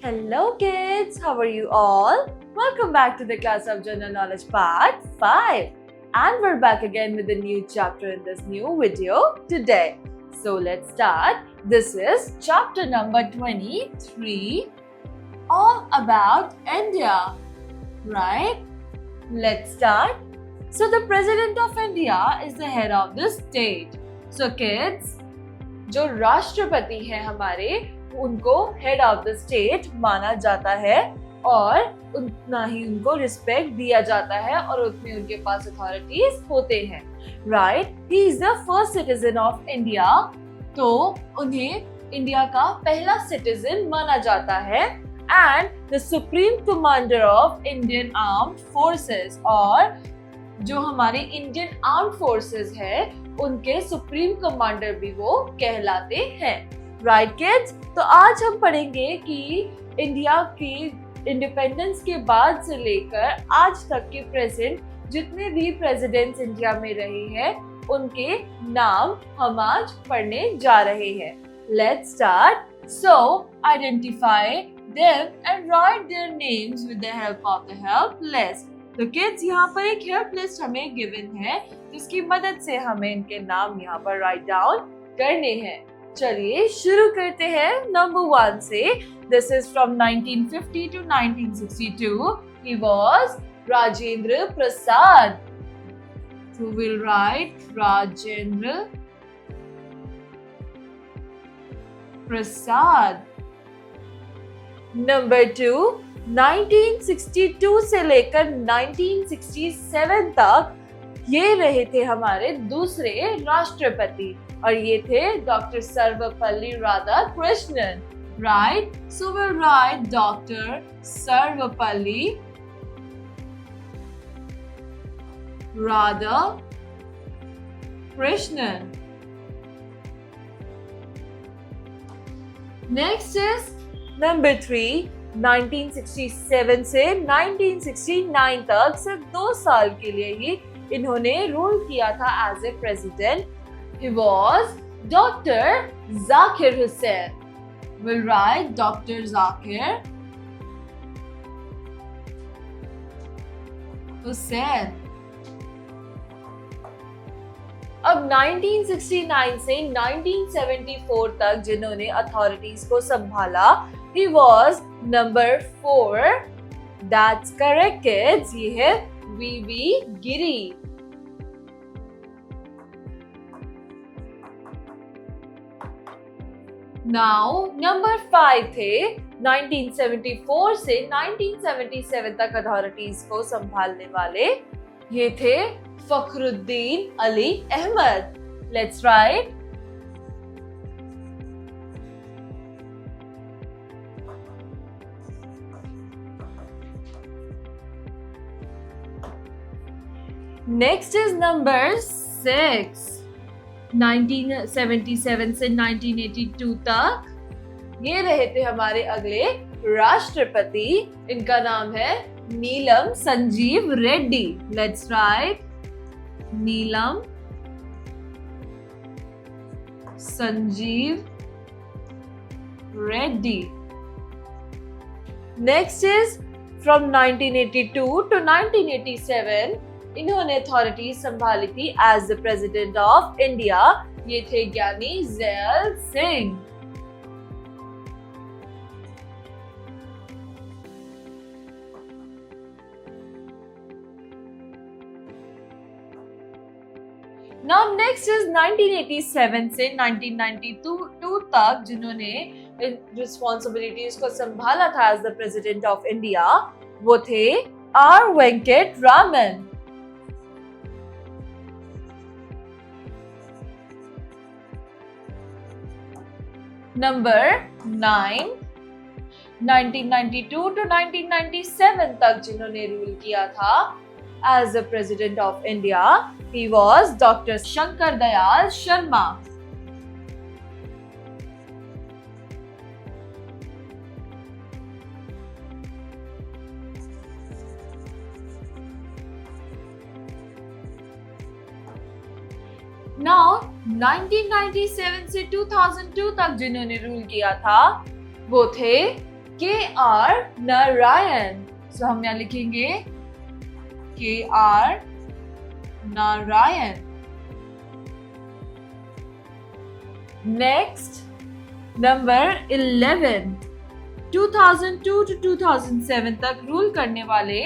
Hello kids, how are you all? Welcome back to the class of General Knowledge part 5. And we're back again with a new chapter in this new video today. So let's start. This is chapter number 23, all about India. Right? Let's start. So the President of India is the head of the state. So kids, जो राष्ट्रपति हैं हमारे उनको head of the state माना जाता है और उतना ही उनको रिस्पेक्ट दिया जाता है और उतने उनके पास अथॉरिटीज होते हैं. Right, he is the first citizen of India. तो उन्हें इंडिया का पहला सिटीजन माना जाता है. And the supreme commander of Indian armed forces, और जो हमारे इंडियन आर्म्ड फोर्सेस है उनके सुप्रीम कमांडर भी वो कहलाते हैं. राइट किड्स, तो आज हम पढ़ेंगे कि इंडिया की इंडिपेंडेंस के बाद से लेकर आज तक के प्रेजेंट जितने भी प्रेसिडेंट्स इंडिया में रहे हैं उनके नाम हम आज पढ़ने जा रहे हैं. Let's start. So identify them and right their names with the help of the help list. तो किड्स, यहाँ पर एक हेल्प लिस्ट हमें गिवन है जिसकी मदद से हमें इनके नाम यहाँ पर राइट डाउन करने हैं. चलिए शुरू करते हैं नंबर 1 से. This is from 1950 to 1962. He was Rajendra Prasad. So we'll write Rajendra Prasad. Number 2, 1962 से लेकर 1967 तक ये रहे थे हमारे दूसरे राष्ट्रपति और ये थे doctor Sarvepalli Radhakrishnan. Right, so will right doctor Sarvepalli Radhakrishnan. Next is number 3, 1967 से 1969 तक सिर्फ 2 साल के लिए ही इन्होंने रूल किया था as a president. He was Dr. Zakir Hussain. We'll write Dr. Zakir Hussain. अब 1969 से 1974 तक जिन्होंने अथॉरिटीज को संभाला, he was number 4. That's correct kids. ये है V.V. गिरी. नाउ नंबर 5 थे 1974 से 1977 तक अथॉरिटीज को संभालने वाले. ये थे Fakhruddin Ali Ahmed. Let's write. Next is number 6, 1977 से 1982 तक ये रहे थे हमारे अगले राष्ट्रपति. इनका नाम है Neelam Sanjiva Reddy. Let's write Neelam Sanjiva Reddy. Next is from 1982 to 1987 इन्होंने अथॉरिटी संभाली थी as the president of India. ये थे Giani Zail Singh. Now next is 1987 से 1992 तक जिन्होंने रिस्पॉन्सिबिलिटीज को संभाला था as the president of India, वो थे R Venkat Raman. Number 9, 1992 to 1997 तक जिन्होंने रूल किया था as the president of India, he was doctor Shankar Dayal Sharma. Now 1997 से 2002 तक जिन्होंने रूल किया था वो थे KR Narayan. So हम यहाँ लिखेंगे KR Narayan. Next, number 11. 2002 to 2007 तक रूल करने वाले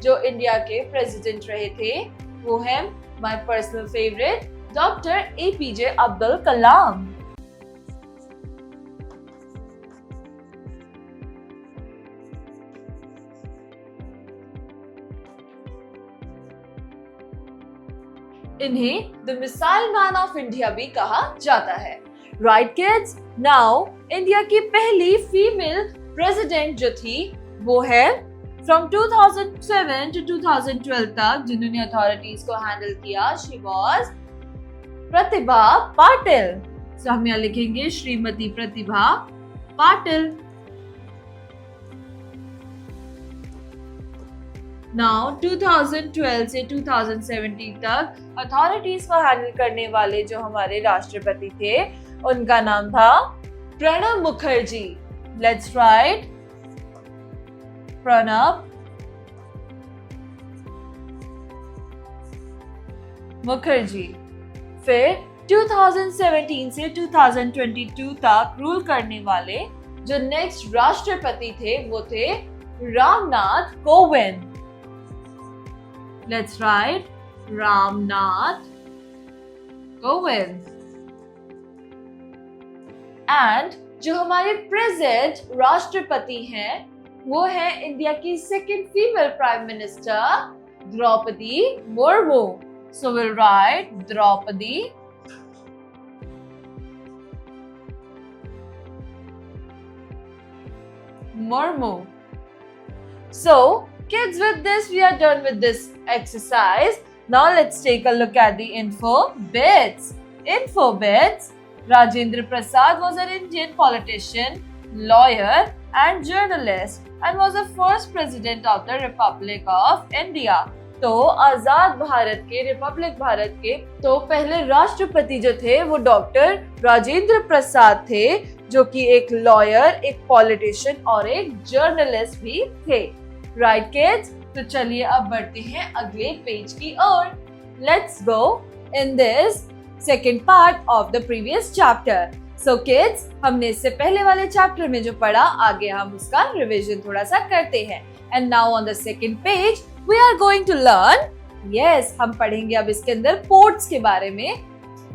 जो इंडिया के प्रेसिडेंट रहे थे वो है my personal favourite doctor APJ Abdul Kalam. इन्हें the missile man of India भी कहा जाता है. राइट किड्स, नाउ इंडिया की पहली फीमेल प्रेसिडेंट जो थी वो है फ्रॉम 2007 टू 2012 तक जिन्होंने अथॉरिटीज को हैंडल किया. She was Pratibha Patil. सो हम यहाँ लिखेंगे श्रीमती प्रतिभा पाटिल. नाउ 2012 से 2017 तक अथॉरिटीज को हैंडल करने वाले जो हमारे राष्ट्रपति थे उनका नाम था प्रणब मुखर्जी. Let's write Pranab Mukherjee. फिर 2017 से 2022 तक रूल करने वाले जो नेक्स्ट राष्ट्रपति थे वो थे Ramnath Kovind. Let's write Ramnath Kovind. And जो हमारे प्रेजेंट राष्ट्रपति हैं वो है इंडिया की second female prime minister Droupadi Murmu. So we'll write Droupadi Murmu. So kids, with this we are done with this exercise. Now let's take a look at the info bits. Info bits. Rajendra Prasad was an Indian politician, lawyer and journalist and was the first president of the Republic of India. तो आजाद भारत के Republic Bharat के तो पहले राष्ट्रपति जो थे वो doctor Rajendra Prasad थे जो कि एक लॉयर, एक पॉलिटिशियन और एक जर्नलिस्ट भी थे. राइट किड्स, तो चलिए अब बढ़ते हैं अगले पेज की ओर. Let's go in this second part of the previous chapter. So kids, हमने इससे पहले वाले चैप्टर में जो पढ़ा आगे हम उसका रिवीजन थोड़ा सा करते हैं. And now on the second page we are going to learn, yes, हम पढ़ेंगे अब इसके अंदर पोर्ट्स के बारे में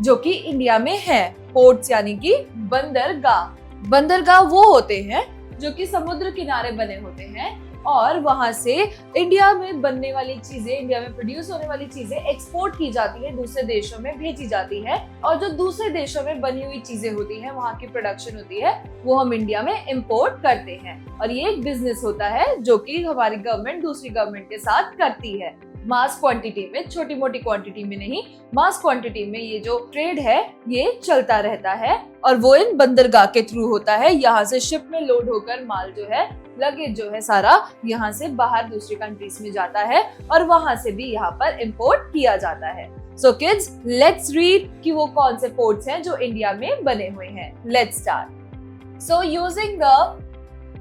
जो कि इंडिया में है. पोर्ट्स यानी कि बंदरगाह. बंदरगाह वो होते हैं जो कि समुद्र किनारे बने होते हैं और वहां से इंडिया में बनने वाली चीजें, इंडिया में प्रोड्यूस होने वाली चीजें एक्सपोर्ट की जाती है, दूसरे देशों में भेजी जाती है. और जो दूसरे देशों में बनी हुई चीजें होती हैं, वहां की प्रोडक्शन होती है, वो हम इंडिया में इंपोर्ट करते हैं. और ये एक बिजनेस होता है जो कि हमारी गवर्नमेंट दूसरी गवर्नमेंट के साथ करती है. मास क्वांटिटी में, छोटी मोटी क्वांटिटी में नहीं, मास क्वांटिटी में ये जो ट्रेड है ये चलता रहता है और वो इन बंदरगाह के थ्रू होता है. यहाँ से शिप में लोड होकर माल जो है, लगेज जो है सारा यहाँ से बाहर दूसरी कंट्रीज में जाता है और वहां से भी यहाँ पर इंपोर्ट किया जाता है. सो किड्स, लेट्स रीड कि वो कौन से पोर्ट्स हैं जो इंडिया में बने हुए हैं. Let's start. So using the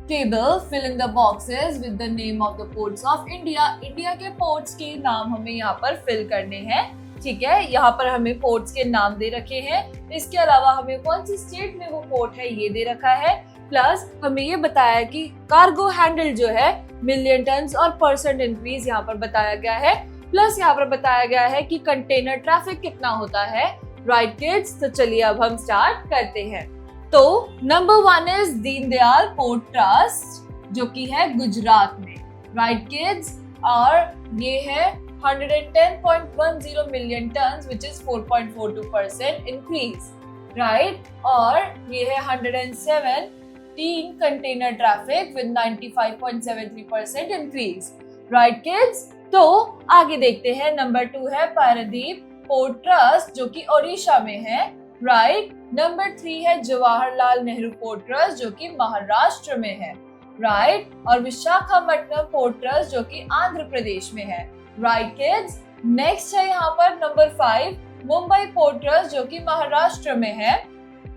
table fill in the boxes with the name of the ports of India. India के पोर्ट्स के नाम हमें यहाँ पर फिल करने हैं. ठीक है, यहाँ पर हमें पोर्ट्स के नाम दे रखे हैं. इसके अलावा हमें कौन सी स्टेट में वो पोर्ट है ये दे रखा है. प्लस हमें ये बताया कि कार्गो हैंडल जो है मिलियन टन्स और परसेंट इंक्रीज यहाँ पर बताया गया है. प्लस यहाँ पर बताया गया है कि कंटेनर ट्रैफिक कितना होता है. राइट किड्स, तो चलिए अब हम स्टार्ट करते हैं. तो number 1 is Deendayal port trust जो कि है गुजरात में. राइट किड्स, और ये है 110.10 million turns which is 4.42% increase. Right, और ये है 117 container traffic with 95.73% increase. Right kids, तो आगे देखते हैं. नंबर 2 है पारादीप पोर्ट ट्रस्ट जो कि ओडिशा में है. राइट, नंबर 3 है जवाहरलाल नेहरू पोर्ट ट्रस्ट जो कि महाराष्ट्र में है. राइट, और विशाखापट्टनम पोर्ट ट्रस्ट जो कि आंध्र प्रदेश में है. राइट किड्स, नेक्स्ट है यहाँ पर नंबर 5 मुंबई पोर्ट ट्रस्ट जो कि महाराष्ट्र में है.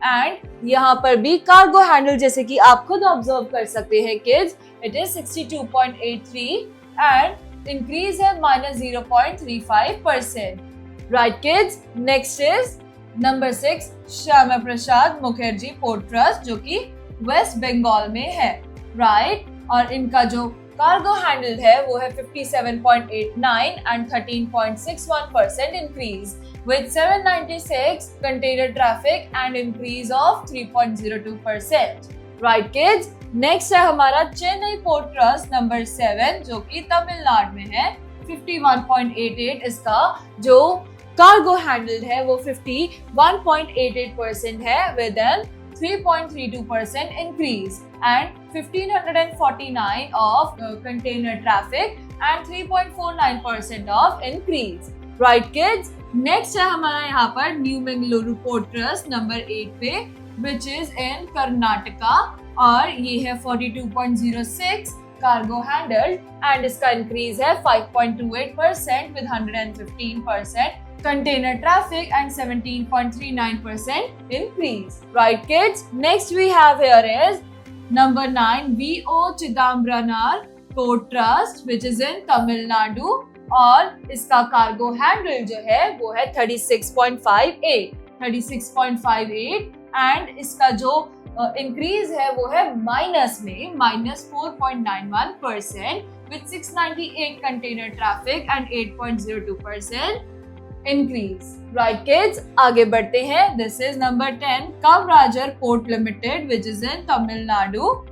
एंड यहाँ पर भी कार्गो हैंडल जैसे कि आप खुद ऑब्जर्व कर सकते हैं kids, it is 62.83 and increase है -0.35%. Right kids, next is number 6 Shyama Prasad Mukherjee port trust जो कि वेस्ट बंगाल में है. राइट, और इनका जो कार्गो हैंडल है वो है 57.89 and 13.61% increase with 796 container traffic and increase of 3.02%. Right kids? Next है हमारा चेन्नई पोर्ट ट्रस्ट नंबर 7 जो कि तमिलनाडु में है. 51.88 इसका जो कार्गो हैंडल है वो 51.88% है with an 3.32% increase and 1549 of container traffic and 3.49% of increase. Right kids? Next है हमारा यहाँ पर new Mangaluru port trust number 8 पे विच इज इन कर्नाटका और ये है 42.06 कार्गो हैंडल एंड इसका इंक्रीज है 5.28% with 115% container traffic and 17.39% increase. Right kids, next we have here is number 9 VO Chidambaranar port trust which is in Tamil Nadu और इसका कार्गो हैंडल जो है वो है 36.58 एंड इसका जो इंक्रीज है वो है माइनस में -4.91% with 698 container traffic and 8.02% increase. Right kids, आगे बढ़ते हैं. This is number 10 Kamarajar port limited which is in Tamil Nadu.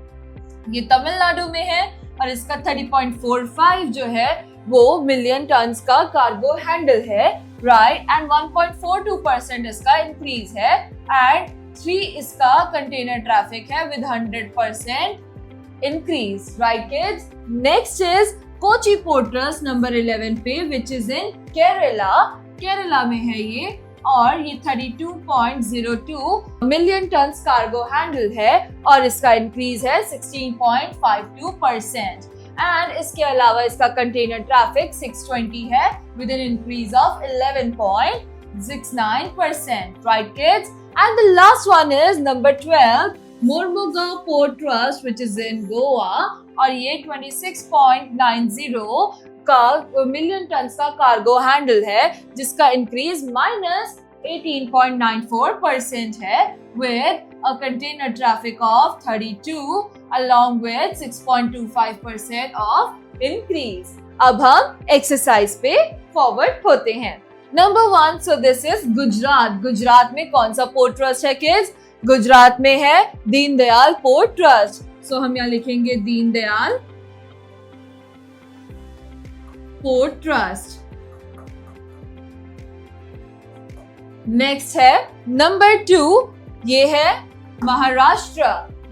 ये तमिलनाडु में है और इसका 30.45 जो है वो मिलियन टन्स का कार्गो हैंडल है. राइट, एंड 1.42% इसका इंक्रीज है एंड 3 इसका कंटेनर ट्रैफिक है with 100% increase. Right kids, next is Kochi port trust number 11 पे विच इज इन केरला में है ये और ये 32.02 मिलियन टन्स कार्गो हैंडल है और इसका इंक्रीज है 16.52% एंड इसके अलावा इसका कंटेनर ट्रैफिक 620 है with an increase of 11.69%. Right kids, and the last one is number 12 Mormugao port trust which is in Goa और ये 26.90 का मिलियन टन्स का कार्गो हैंडल है जिसका इंक्रीज -18.94% है with a container traffic of 32 along with 6.25% of increase. अब हम exercise पे फॉरवर्ड होते हैं. Number 1, so this is Gujarat. Gujarat में कौन सा पोर्ट ट्रस्ट है किड्स? गुजरात में है दीनदयाल पोर्ट ट्रस्ट. सो हम यहाँ लिखेंगे दीनदयाल पोर्ट ट्रस्ट. नेक्स्ट है नंबर 2, ये है महाराष्ट्र.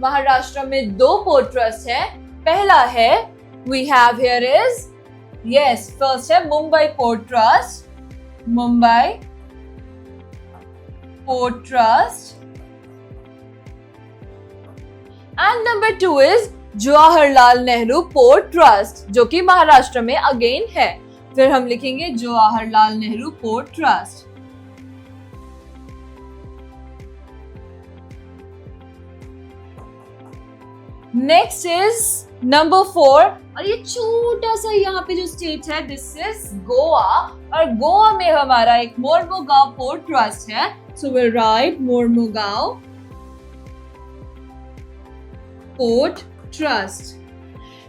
महाराष्ट्र में 2 पोर्ट ट्रस्ट है. पहला है we have here is first है Mumbai port trust, Mumbai port trust and number 2 is Jawaharlal Nehru port trust जो कि महाराष्ट्र में अगेन है. फिर हम लिखेंगे Jawaharlal Nehru port trust. Next is number 4 और ये छोटा सा यहाँ पे जो स्टेट है दिस इज गोवा और गोवा में हमारा एक मोर्मुगांव पोर्ट ट्रस्ट है. So will write Mormugao port trust.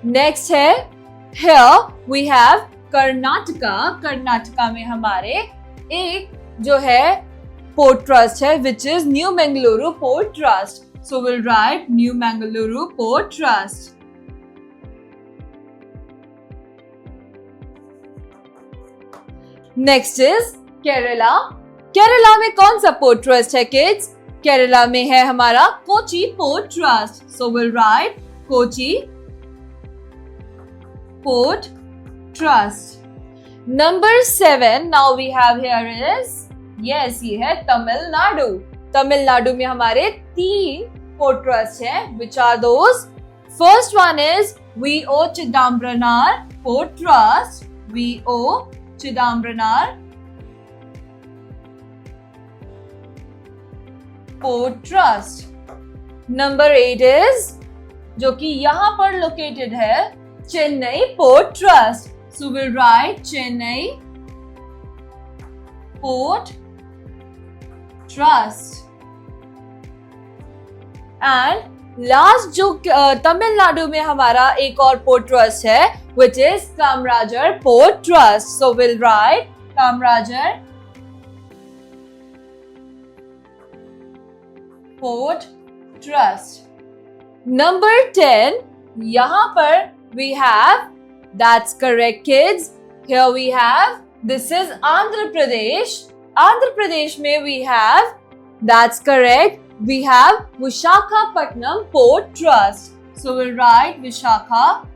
Next है here we have Karnataka. Karnataka में हमारे एक जो है पोर्ट ट्रस्ट है which is new Mangaluru port trust. So we'll write New Mangaluru Port Trust. Next is Kerala. Kerala में कौन सा पोर्ट ट्रस्ट है किड्स? केरला में है हमारा Kochi port trust. So we'll write Kochi Port Trust. Number 7 now we have here is ये है तमिलनाडु. तमिलनाडु में हमारे 3 पोर्ट ट्रस्ट हैं. Which are those? First one is VO Chidambaranar port trust. VO Chidambaranar. Port trust. Number 8 is, जो कि यहां पर लोकेटेड है, Chennai port trust. So will right Chennai port trust. And last जो तमिलनाडु में हमारा एक और पोर्ट ट्रस्ट है, which is Kamarajar Port Trust. So we'll write Kamarajar Port Trust. Number 10, यहाँ पर we have, that's correct kids, here we have, this is Andhra Pradesh. Andhra Pradesh में we have, that's correct, we have Visakhapatnam Port Trust. So we'll write Visakhapatnam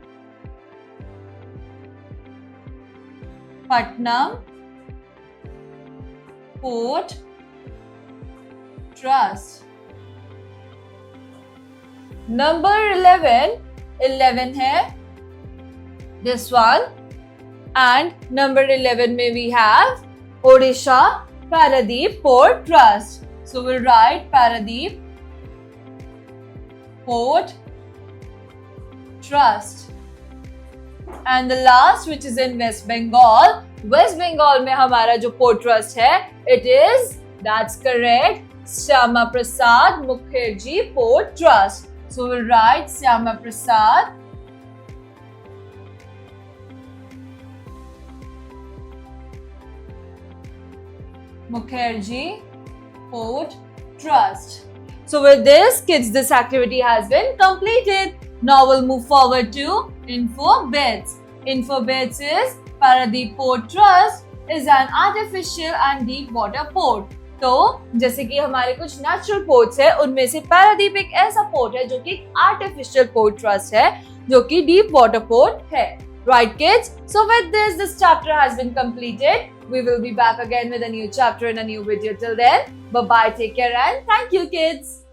Port Trust. Number 11 है this one, and number 11 में we have Odisha Paradeep Port Trust. So we'll write Paradeep Port Trust. And the last, which is in West Bengal. West Bengal में हमारा जो port trust है, it is, that's correct, Syama Prasad Mukherjee Port Trust. So we'll write Syama Prasad Mukherjee Port Trust. So with this, kids, this activity has been completed. Now we'll move forward to Info Bits. Info Bits is Paradeep Port Trust is an artificial and deep water port. तो जैसे कि हमारे कुछ natural ports है, उनमें से पारादीप एक ऐसा पोर्ट है जो कि आर्टिफिशियल पोर्ट ट्रस्ट है, जो कि डीप वाटर पोर्ट है. Right kids? So with this chapter has been completed. We will be back again with a new chapter and a new video. Till then, bye bye, take care and thank you kids.